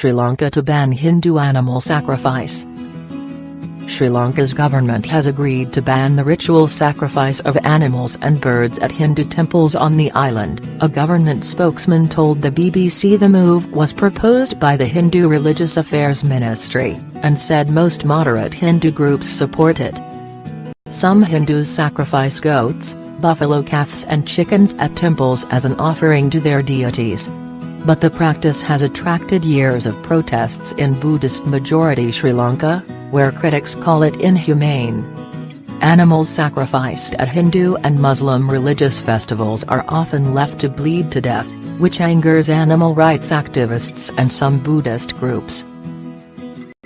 Sri Lanka to ban Hindu animal sacrifice. Sri Lanka's government has agreed to ban the ritual sacrifice of animals and birds at Hindu temples on the island, a government spokesman told the BBC. The move was proposed by the Hindu Religious Affairs Ministry, and said most moderate Hindu groups support it. Some Hindus sacrifice goats, buffalo calves and chickens at temples as an offering to their deities. But the practice has attracted years of protests in Buddhist-majority Sri Lanka, where critics call it inhumane. Animals sacrificed at Hindu and Muslim religious festivals are often left to bleed to death, which angers animal rights activists and some Buddhist groups.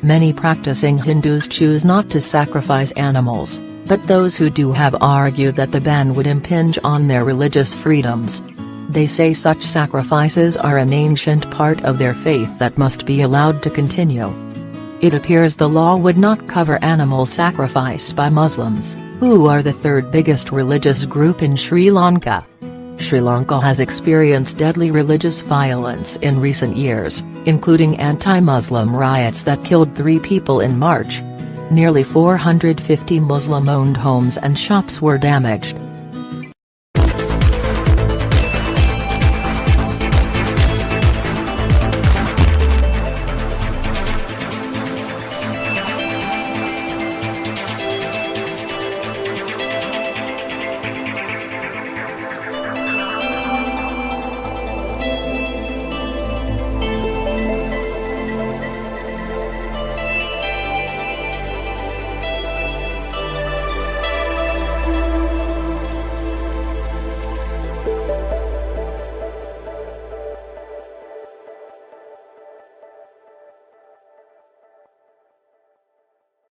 Many practicing Hindus choose not to sacrifice animals, but those who do have argued that the ban would impinge on their religious freedoms. They say such sacrifices are an ancient part of their faith that must be allowed to continue. It appears the law would not cover animal sacrifice by Muslims, who are the third biggest religious group in Sri Lanka. Sri Lanka has experienced deadly religious violence in recent years, including anti-Muslim riots that killed 3 people in March. Nearly 450 Muslim-owned homes and shops were damaged.